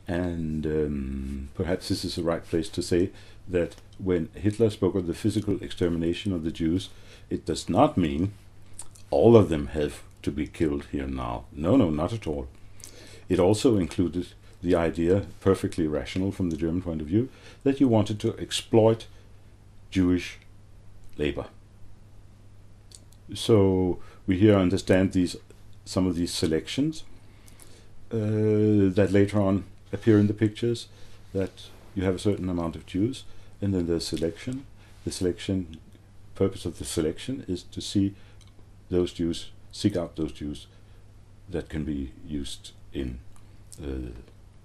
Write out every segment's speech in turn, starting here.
And perhaps this is the right place to say that when Hitler spoke of the physical extermination of the Jews, it does not mean all of them have to be killed here now. No, no, not at all. It also included the idea, perfectly rational from the German point of view, that you wanted to exploit Jewish labor. So we here understand some of these selections that later on appear in the pictures, that you have a certain amount of Jews, and then there's selection. The purpose of the selection is to see those Jews, seek out those Jews that can be used in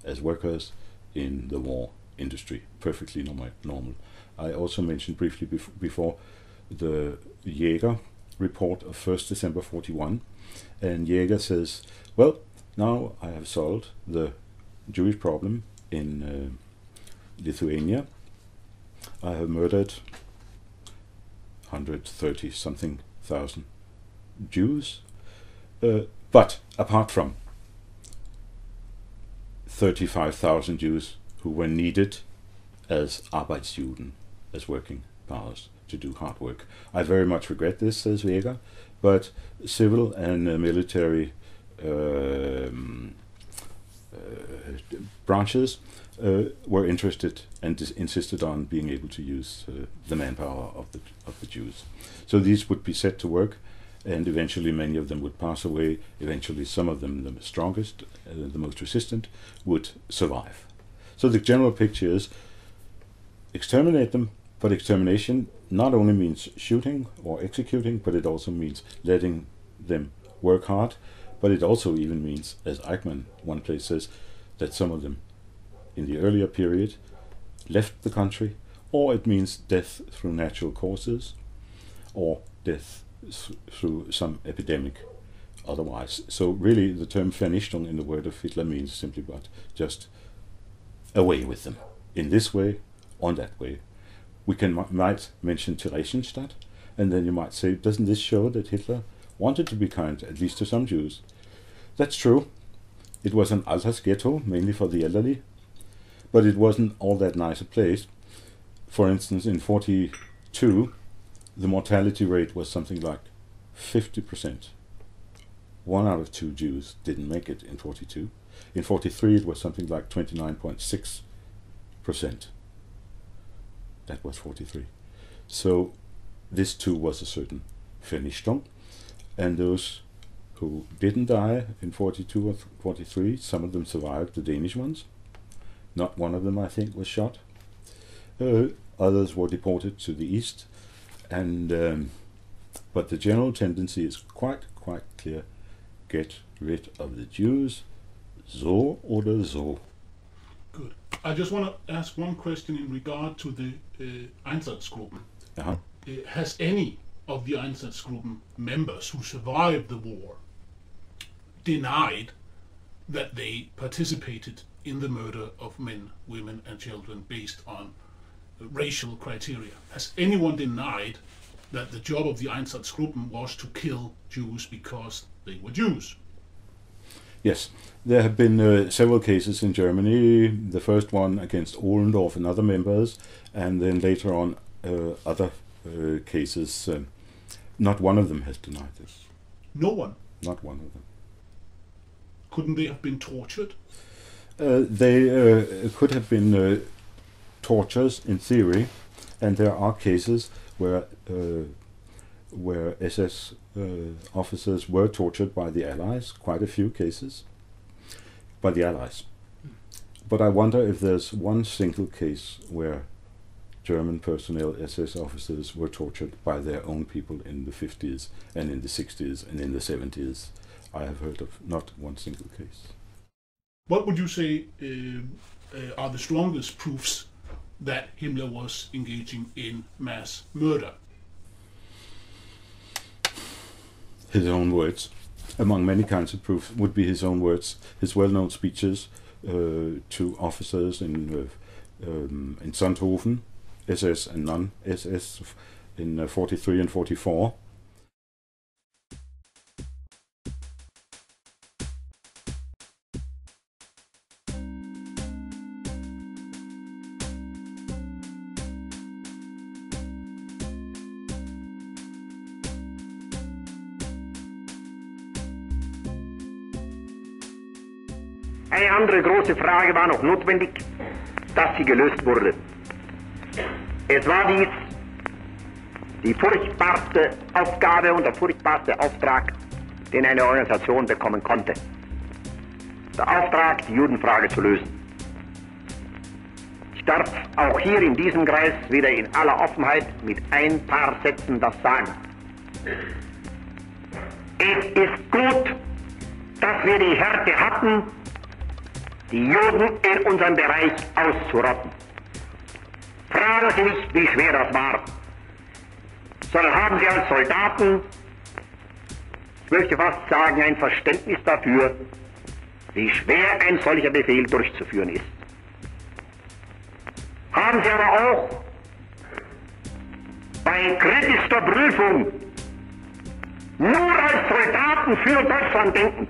as workers in the war industry. Perfectly normal. I also mentioned briefly before the Jäger report of 1st December 41, and Jäger says, well, now I have solved the Jewish problem in Lithuania. I have murdered 130 something thousand Jews, but apart from 35,000 Jews who were needed as Arbeitsjuden, as working powers to do hard work. I very much regret this, says Jäger, but civil and military branches were interested and insisted on being able to use the manpower of the Jews. So these would be set to work, and eventually many of them would pass away. Eventually some of them, the strongest, the most resistant, would survive. So the general picture is exterminate them, but extermination not only means shooting or executing, but it also means letting them work hard. But it also even means, as Eichmann one place says, that some of them in the earlier period left the country, or it means death through natural causes, or death through some epidemic otherwise. So really the term Vernichtung in the word of Hitler means simply but just away with them, in this way, on that way. We might mention Theresienstadt, and then you might say, doesn't this show that Hitler wanted to be kind, at least to some Jews? That's true. It was an Altersghetto, mainly for the elderly, but it wasn't all that nice a place. For instance, in 42, the mortality rate was something like 50%. 1 out of 2 Jews didn't make it in 42. In 43, it was something like 29.6%. That was 43. So this too was a certain Vernichtung. And those who didn't die in 42 or 43, some of them survived, the Danish ones. Not one of them, I think, was shot. Others were deported to the east. And but the general tendency is quite clear. Get rid of the Jews, so oder so. Good. I just want to ask one question in regard to the Einsatzgruppen. Uh-huh. Has any of the Einsatzgruppen members who survived the war denied that they participated in the murder of men, women and children based on racial criteria? Has anyone denied that the job of the Einsatzgruppen was to kill Jews because they were Jews? Yes, there have been several cases in Germany. The first one against Ohlendorf and other members, and then later on other cases. Not one of them has denied this. No one? Not one of them. Couldn't they have been tortured? They could have been tortures in theory, and there are cases where SS officers were tortured by the Allies, quite a few cases, by the Allies. But I wonder if there's one single case where German personnel, SS officers, were tortured by their own people in the 50s and in the 60s and in the 70s. I have heard of not one single case. What would you say are the strongest proofs that Himmler was engaging in mass murder? His own words. Among many kinds of proof would be his own words, his well-known speeches to officers in Sonthofen, SS and non-SS, in 43 and 44. Eine andere große Frage war noch notwendig, dass sie gelöst wurde. Es war dies die furchtbarste Aufgabe und der furchtbarste Auftrag, den eine Organisation bekommen konnte. Der Auftrag, die Judenfrage zu lösen. Ich darf auch hier in diesem Kreis wieder in aller Offenheit mit ein paar Sätzen das sagen. Es ist gut, dass wir die Härte hatten, die Juden in unserem Bereich auszurotten. Fragen Sie nicht, wie schwer das war, sondern haben Sie als Soldaten, ich möchte fast sagen, ein Verständnis dafür, wie schwer ein solcher Befehl durchzuführen ist. Haben Sie aber auch bei kritischster Prüfung nur als Soldaten für Deutschland denkend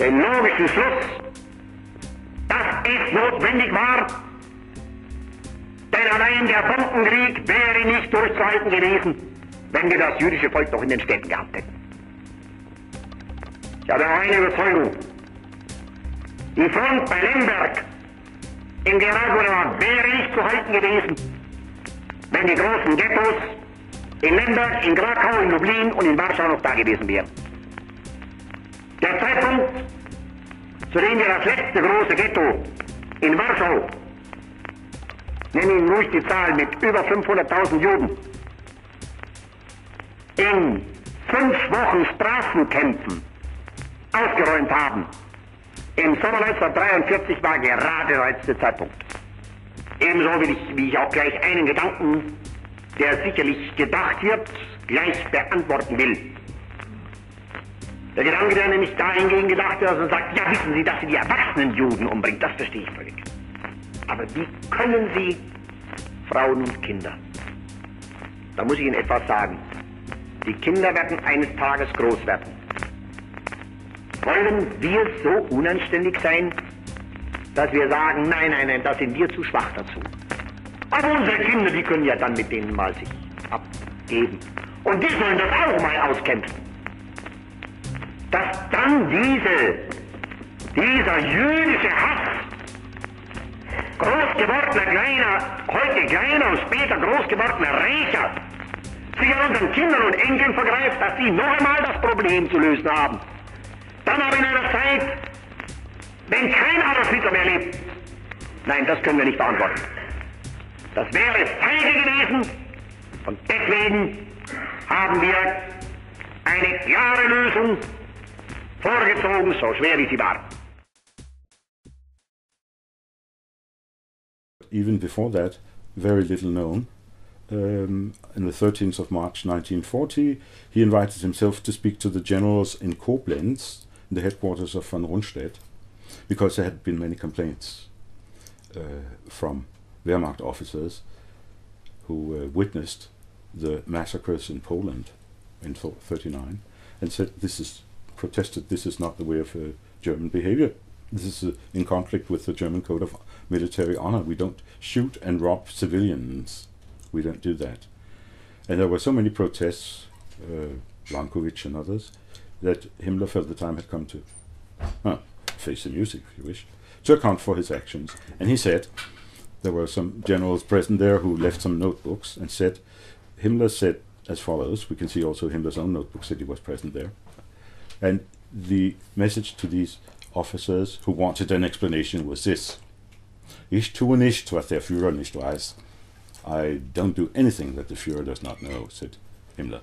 den logischen Schluss, dass es notwendig war, denn allein der Bombenkrieg wäre nicht durchzuhalten gewesen, wenn wir das jüdische Volk noch in den Städten gehabt hätten. Ich habe eine Überzeugung, die Front bei Lemberg im Generalgouvernement wäre nicht zu halten gewesen, wenn die großen Ghettos in Lemberg, in Krakau, in Lublin und in Warschau noch da gewesen wären. Der Zeitpunkt, zu dem wir das letzte große Ghetto in Warschau, nenne Ihnen ruhig die Zahl mit über 500.000 Juden, in 5 Wochen Straßenkämpfen ausgeräumt haben, im Sommer 1943 war gerade der letzte Zeitpunkt. Ebenso wie ich auch gleich einen Gedanken, der sicherlich gedacht wird, gleich beantworten will. Der Gedanke, der nämlich dahingehend gedacht wird, dass man sagt, ja, wissen Sie, dass Sie die erwachsenen Juden umbringen, das verstehe ich völlig. Aber wie können Sie Frauen und Kinder? Da muss ich Ihnen etwas sagen. Die Kinder werden eines Tages groß werden. Wollen wir so unanständig sein, dass wir sagen, nein, nein, nein, da sind wir zu schwach dazu. Aber unsere Kinder, die können ja dann mit denen mal sich abgeben. Und die sollen das auch mal auskämpfen. Dass dann dieser jüdische Hass, groß gewordener kleiner, heute kleiner und später groß gewordener Rächer, sich an unseren Kindern und Enkeln vergreift, dass sie noch einmal das Problem zu lösen haben. Dann aber in einer Zeit, wenn kein Adolf Hitler mehr lebt. Nein, das können wir nicht beantworten. Das wäre feige gewesen und deswegen haben wir eine klare Lösung vorgezogen, so schwer wie sie war. Even before that, very little known. On the 13th of March 1940, he invited himself to speak to the generals in Koblenz, in the headquarters of von Rundstedt, because there had been many complaints from Wehrmacht officers who witnessed the massacres in Poland in 1939 and said, protested this is not the way of German behavior. This is in conflict with the German Code of Military Honor. We don't shoot and rob civilians. We don't do that. And there were so many protests, Blankovich and others, that Himmler felt the time had come to face the music, if you wish, to account for his actions. And he said, there were some generals present there who left some notebooks and said, Himmler said as follows, we can see also Himmler's own notebooks that he was present there. And the message to these officers who wanted an explanation was this: Ich tue nicht, was der Führer nicht weiß. I don't do anything that the Führer does not know, said Himmler.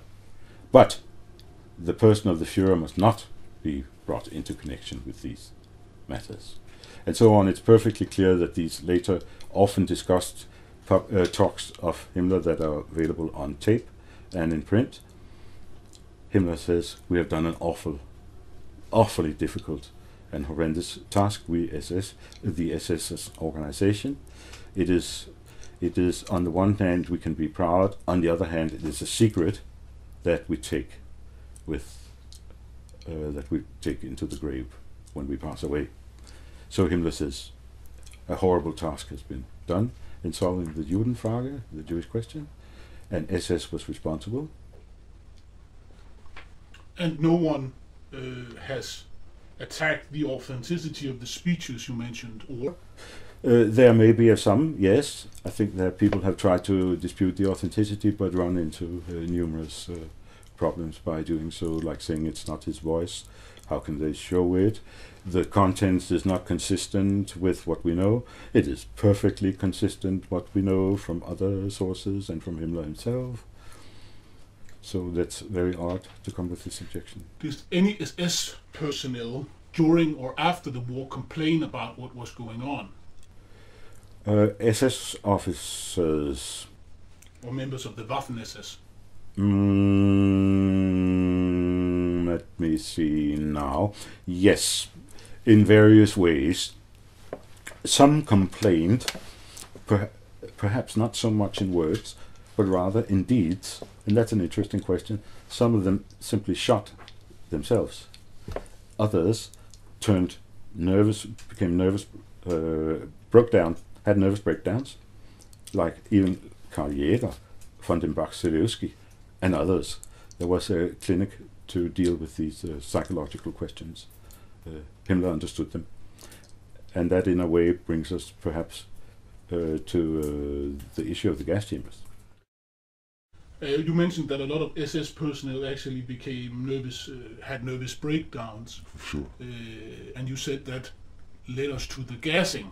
But the person of the Führer must not be brought into connection with these matters. And so on. It's perfectly clear that these later often discussed talks of Himmler that are available on tape and in print, Himmler says, we have done an awfully difficult and horrendous task, we the SS organization. It is on the one hand we can be proud, on the other hand it is a secret that we take into the grave when we pass away. So Himmler says, a horrible task has been done in solving the Judenfrage, the Jewish question, and SS was responsible. And no one has attack the authenticity of the speeches you mentioned, or There may be some, yes. I think that people have tried to dispute the authenticity, but run into numerous problems by doing so, like saying it's not his voice. How can they show it? The content is not consistent with what we know. It is perfectly consistent what we know from other sources and from Himmler himself. So that's very odd to come with this objection. did any SS personnel during or after the war complain about what was going on? SS officers. Or members of the Waffen-SS? Let me see now. Yes, in various ways. Some complained, perhaps not so much in words, but rather in deeds. And that's an interesting question. Some of them simply shot themselves. Others turned nervous, became nervous, broke down, had nervous breakdowns, like even Karl Jäger, von den Bach-Selewski, and others. There was a clinic to deal with these psychological questions. Himmler understood them. And that in a way brings us perhaps to the issue of the gas chambers. You mentioned that a lot of SS personnel actually became nervous, had nervous breakdowns. Sure. And you said that led us to the gassing.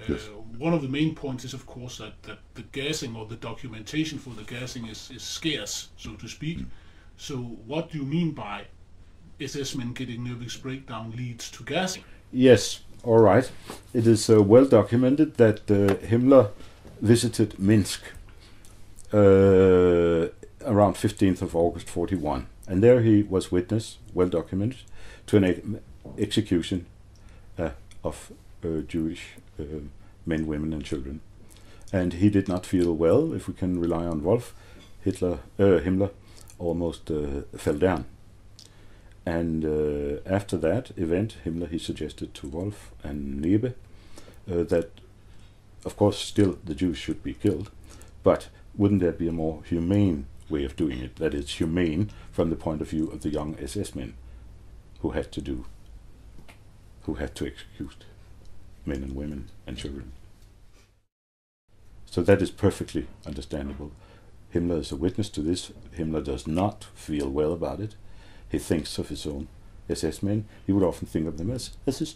Yes. One of the main points is, of course, that the gassing or the documentation for the gassing is scarce, so to speak. So what do you mean by SS men getting nervous breakdown leads to gassing? Yes, all right. It is well documented that Himmler visited Minsk around 15th of August 41. And there he was witness, well documented, to an execution of Jewish men, women and children. And he did not feel well, if we can rely on Wolf. Himmler almost fell down. And after that event, Himmler, he suggested to Wolf and Nebe that, of course, still the Jews should be killed, but wouldn't there be a more humane way of doing it? That is, humane from the point of view of the young SS men who had to execute men and women and children. So that is perfectly understandable. Himmler is a witness to this. Himmler does not feel well about it. He thinks of his own SS men. He would often think of them as his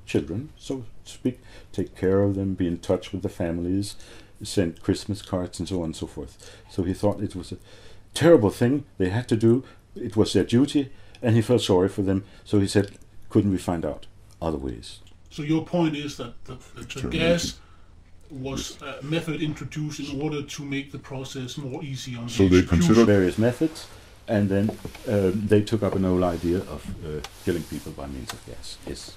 children, so to speak. Take care of them, be in touch with the families, send Christmas cards and so on and so forth. So he thought it was a terrible thing they had to do. It was their duty, and he felt sorry for them. So he said, couldn't we find out other ways? So your point is that the gas was a method introduced in order to make the process more easy on So the they execution. considered Various methods, and then they took up an old idea of killing people by means of gas. Yes.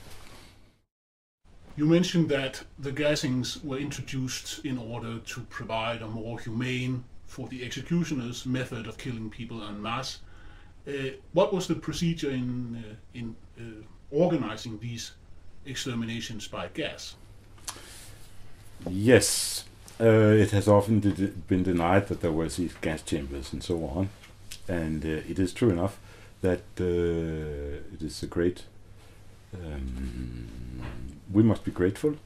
You mentioned that the gassings were introduced in order to provide a more humane, for the executioners, method of killing people en masse. What was the procedure in organizing these exterminations by gas? Yes, it has often been denied that there were these gas chambers and so on, and it is true enough that it is a great. We must be grateful,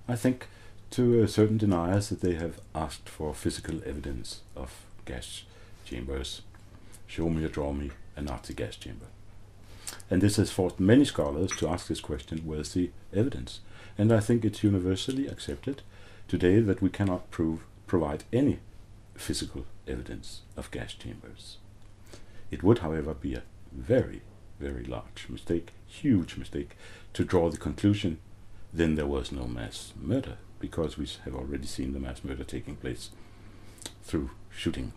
I think, to certain deniers that they have asked for physical evidence of gas chambers. Show me or draw me a Nazi gas chamber. And this has forced many scholars to ask this question, where's the evidence? And I think it's universally accepted today that we cannot provide any physical evidence of gas chambers. It would, however, be a very, very large mistake, huge mistake, to draw the conclusion then there was no mass murder, because we have already seen the mass murder taking place through shooting